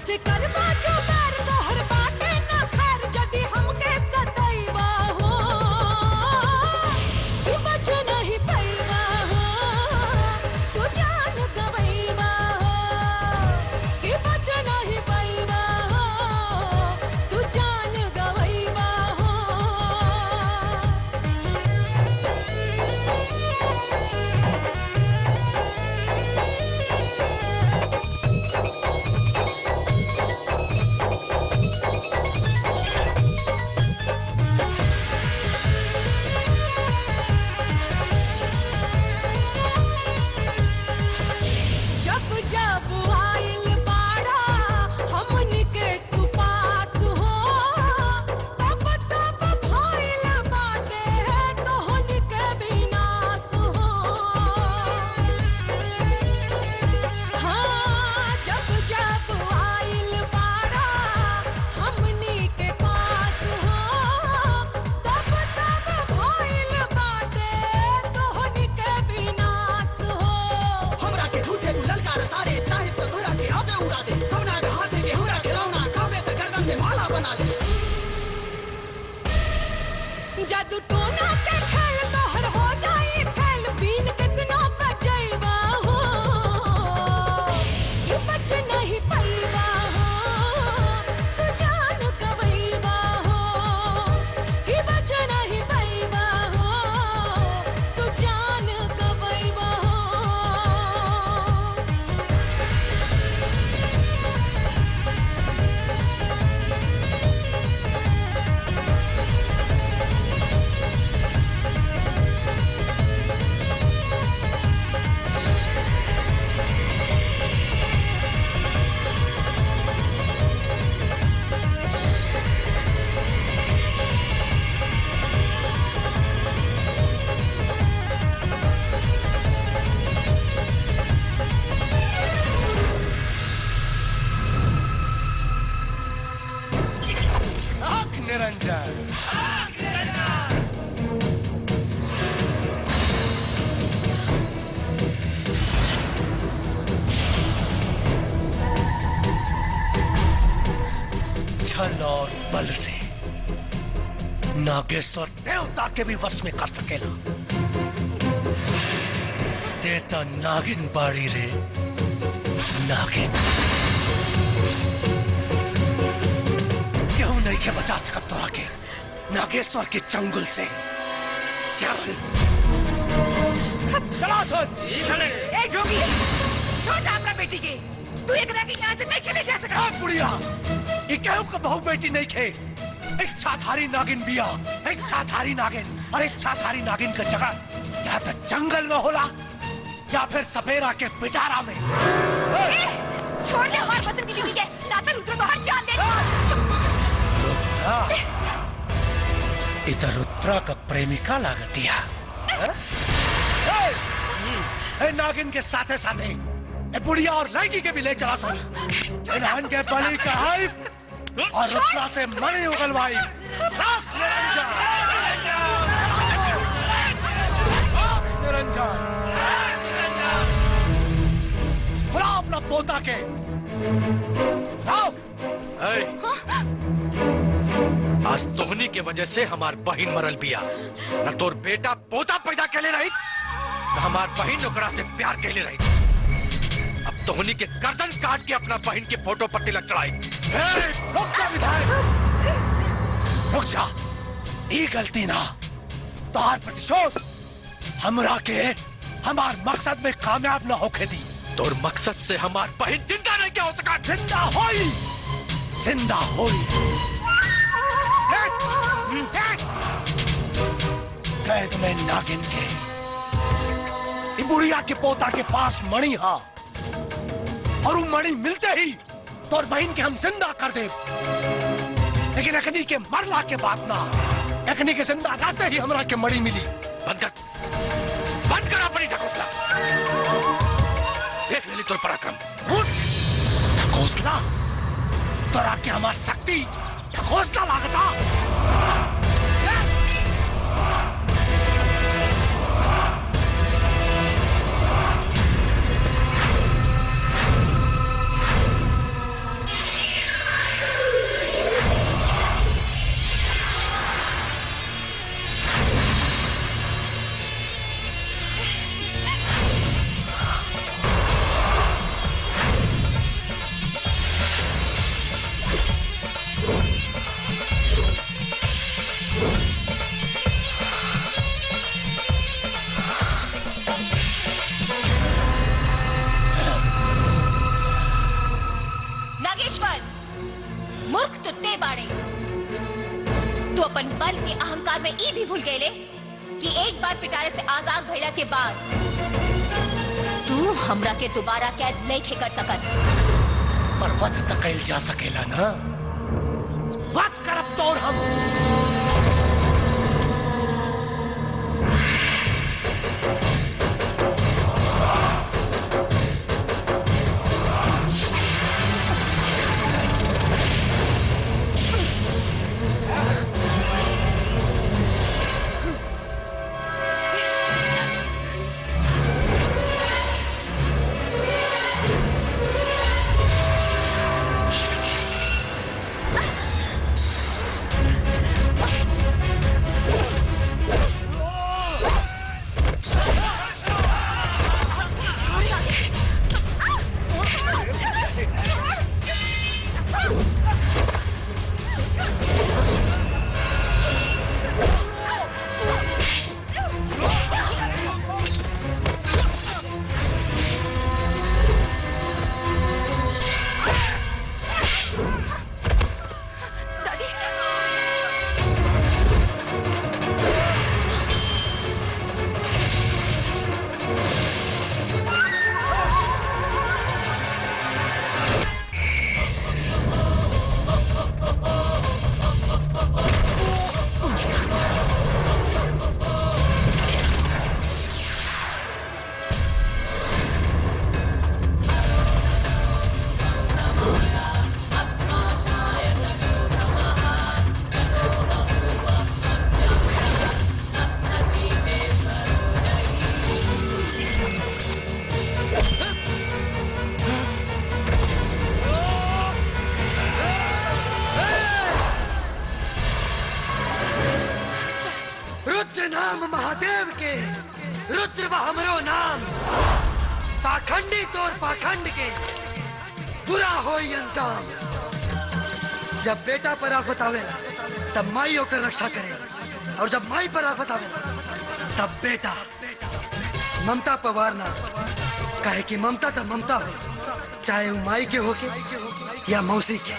हमसे करवा जो बैर तोहर बाटे ना खैर जदी हमके सदैवा हो कि बच नहीं पैवा हो तू जान गवैवा हो कि बच नहीं पैवा हो तू जान गवैवा हो जब जब आइल बाड़ा हमनी के तू पास हो तब तब भइल बाटे तोहनी के विनाश हो हाँ जब जब आइल बाड़ा हमनी के पास हो तब तब भइल बाटे तोहनी के विनाश हो हमरा के झूठे तू ललकार तारे चाहे तो तोरा के आबे उड़ा दे सबना के हाथे के हमरा के रौना कहबे त गर्दन में माला बना दे जादू टोना के खेल तोहर हो जाई फैल बीन कितना बचैबा हो कि बच नहीं पैबा हो तू जान गवैबा हो कि बच नहीं पैबा हो तू जान गवैबा हो आंख निरंजन छल और बल से नागेश्वर देवता के भी वश में कर सकेला देता नागिन बाड़ी रे नागिन क्यों नहीं के बचा सकत तोरा के नागेश्वर के चंगुल से चल चला सुन ए जोगी छोड़ अपना बेटी के तू एक रह के यहाँ से नहीं खेले जा सका बुढ़िया ये कहू का बहू बेटी नहीं खे इच्छाधारी नागिन बिया इच्छाधारी नागिन और इच्छाधारी नागिन का जगह या तो जंगल में होला या फिर सपेरा के पिटारा में छोड़ दे हमारे पसंद की बीवी के नाता रुद्र तो हर जान दे इधर रुद्रा का प्रेमिका लागतिया ए नागिन के साथे साथे ए बुढ़िया और लड़की के भी ले चला सन इन्हन के बलि चढ़ाई और रुद्रा से मणि उगलवाई निरंजन बुला अपना पोता के आओ आज तोहनी के वजह से हमार बहिन मरल बिया न तोर बेटा पोता पैदा कैले रही न हमार बहिन ओकरा से प्यार कैले रही अब तोहनी के गर्दन काट के अपना बहिन के फोटो पर तिलक चढ़ाई रुक जा विधायक रुक जा ये गलती ना तोहार प्रतिशोध हमरा के हमार मकसद में कामयाब न होके दी तोर मकसद से हमार बहिन जिंदा नहीं क्या हो सका जिंदा होई कह तुम्हें नागिन के बुढ़िया के पोता के पास मणि हा और वो मणि मिलते ही तोर बहन के हम जिंदा कर दे लेकिन अखनी के मरला के बाद ना अखनी के जिंदा रहते ही हमरा के मणि मिली बंद कर अपनी ढकोसला देख लेली तोर पराक्रम ढकोसला तोरा के हमार शक्ति ढकोसला लागता मूर्ख तो ते बाड़े। तू अपन बल के अहंकार में ई भी भूल गए कि एक बार पिटारे से आजाद भइला के बाद तू हमरा के दोबारा कैद नहीं कर सकत। पर वध तक कैल जा सकेला ना, वध करब तोर हम। नाम महादेव के, रुद्र बा हमरो नाम। पाखंडी तोर पाखंड के बुरा होई अंजाम। जब बेटा पर आफत आवेला तब माई होकर रक्षा करे, और जब माई पर आफत आवेला तब बेटा। ममता पवार ना, काहे कि ममता तो ममता हो, चाहे वो माई के होके या मौसी के।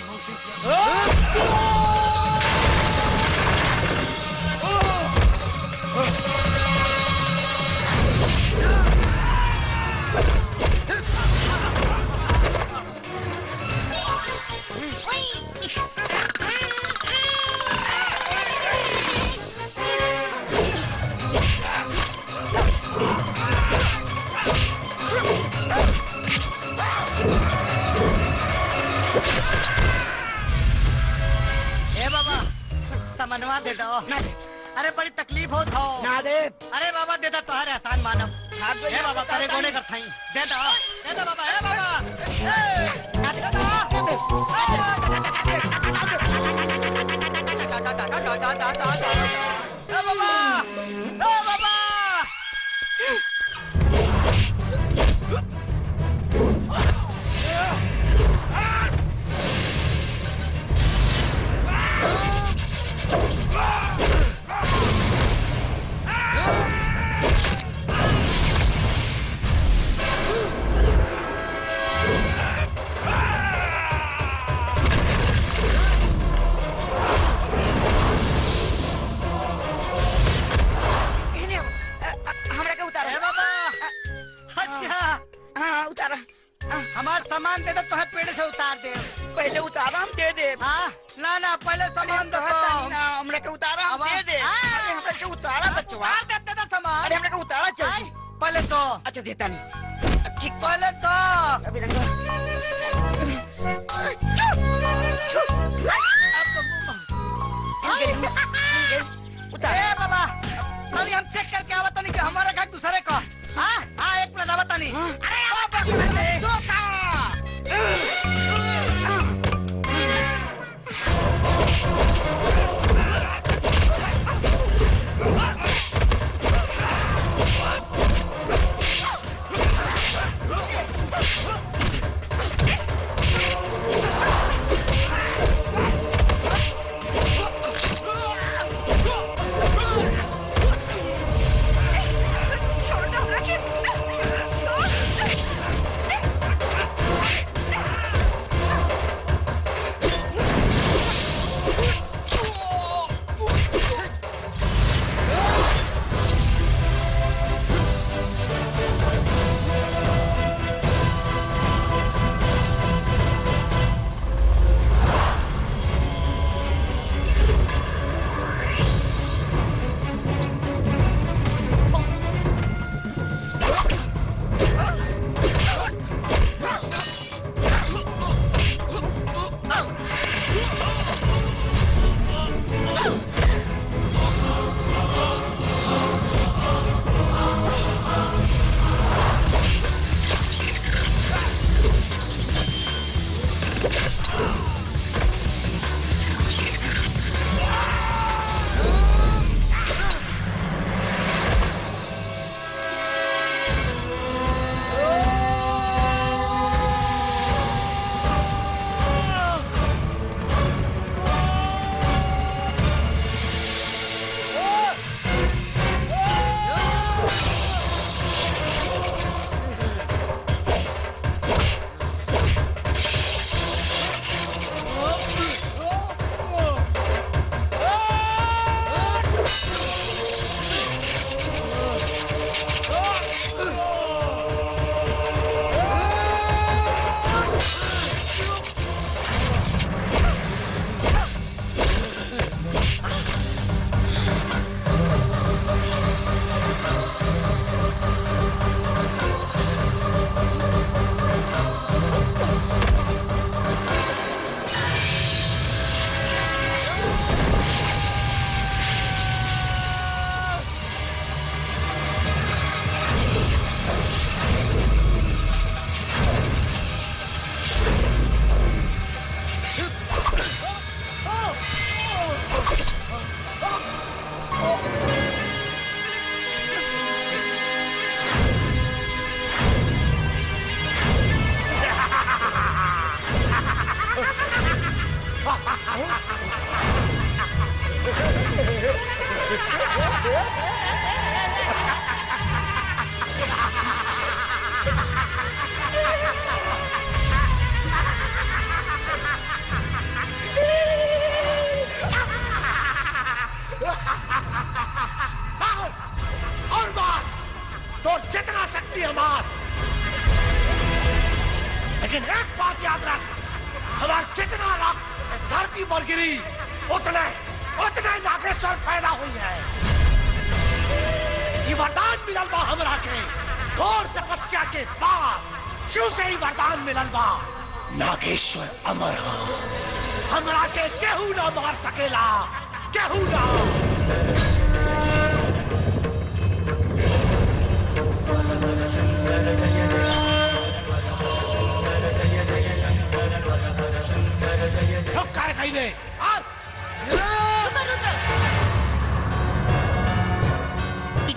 मनवा दे दो ना दे। अरे बड़ी तकलीफ हो तो ना दे। अरे बाबा दे दो, तुम्हारे आसान मानव। हे बाबा तेरे गोने कर थाई दे दो बाबा। हे बाबा ना दे दो। हे बाबा हमार सामान दे दो, तो पेड़ से उतार दे। पहले उतारा हम दे दे। हाँ ना पहले सामान दो। हमने के उतारा हम दे दे। अरे हमने के उतारा बचवा दे दो सामान। अरे हमने के उतारा चाहिए पहले तो। अच्छा देता नहीं। ठीक पहले तो अभी रंगा उतार बाबा। अभी हम चेक करके आवत नहीं कि हमारा का दूसरे का। हाँ एक मिनट आवत नहीं। अरे लेकिन एक बात याद रख, हमारा जितना रक्त धरती पर गिरी उतने नागेश्वर पैदा हुई है। ये वरदान मिलल बा हमरा के, घोर तपस्या के बाद शिव से ही वरदान मिलल बा। नागेश्वर अमर हो, हमरा के केहू ना मार सकेला, केहू ना।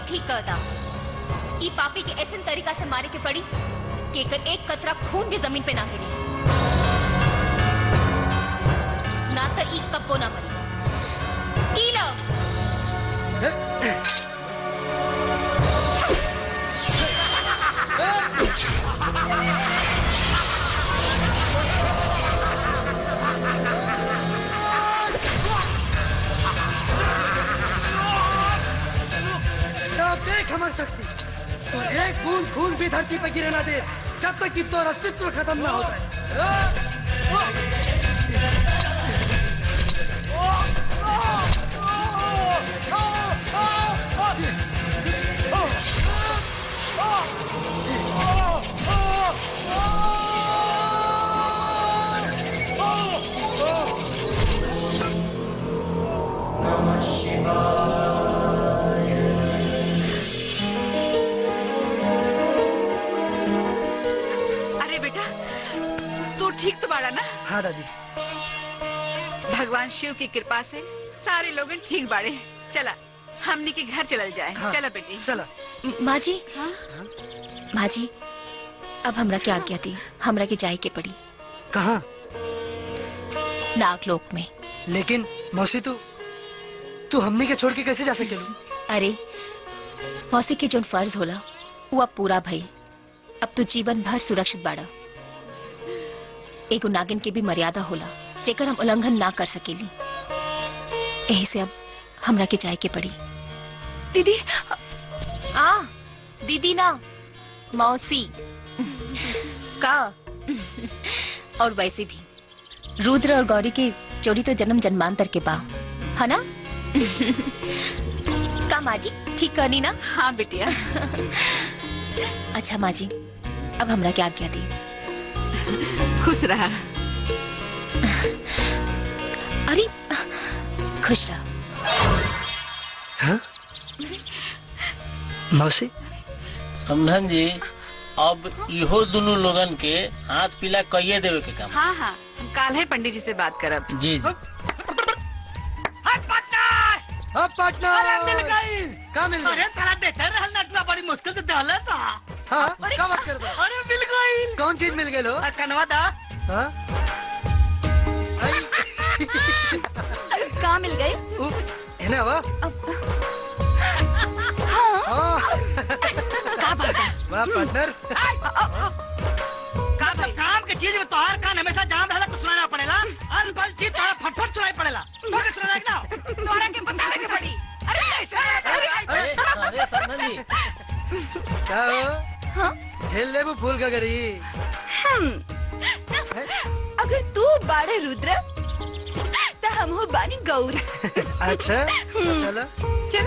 ठीक कहता, ई पापी के ऐसे तरीका से मारे के पड़ी कि एकर एक कतरा खून भी जमीन पे ना गिरे, ना तो ई कब्बो ना मरी। ई लो। देख हमारी शक्ति, तो एक बूंद खून भी धरती पे गिरे ना दे जब तक कि तो अस्तित्व खत्म ना हो जाए। नमः शिवाय। ठीक तो बाड़ा ना? हाँ दादी। भगवान शिव की कृपा से सारे लोग ठीक बाड़े। चला हमनी के घर चलल जाए। हाँ, चला बेटी चला। माँ जी, माँ जी, अब हमरा क्या आज्ञा दी, हमरा के जाए के पड़ी। कहाँ? नागलोक में। लेकिन मौसी तू हमनी के छोड़ के कैसे जा सकेलू? अरे मौसी के जोन फर्ज होला वो अब पूरा भई। अब तू जीवन भर सुरक्षित बाड़ा। एगो नागिन के भी मर्यादा होला जेकर हम उल्लंघन ना कर सकेली। यही से अब हमरा के जाए के पड़ी। दीदी दीदी ना, मौसी का। और वैसे भी रुद्र और गौरी की जोड़ी तो जन्म जन्मांतर के बा, है ना? का माँ जी ठीक करनी ना? हाँ बिटिया। अच्छा माँ जी, अब हमरा क्या आज्ञा दी। खुश रहा। अरे खुश रहा। हाँ? मौसी समधन जी, अब इहो दोनों लोगन के हाथ पीला कहिए देवे के काम। हाँ हाँ, हम काल है पंडित जी से बात करब। जी जी। पार्टनर मिल गई। का मिल गई? अरे साला देते रहल नटवा बड़ी मुश्किल से दहला सा। हाँ, क्या बात कर रहा? अरे मिल गई। कौन चीज मिल गई लो? कनवा दा। हाँ? कहाँ मिल गई? है ना वाह? का बात है? वाह पार्टनर। काम के चीज में तोहार कान हमेशा जाम रहला तो सुनाना पड़ेला। अनबल चीज तोहार फटफट सुनाई पड़ेला। तोके सुनाना है ना? तोरा के बतावे के पड़ी। अरे कैसे? अरे समधन जी, क्या हो? झेल ले वो फूल का गरी। अगर तू बाड़े रुद्र तो हम हो बानी गौर। अच्छा, चलो। चल।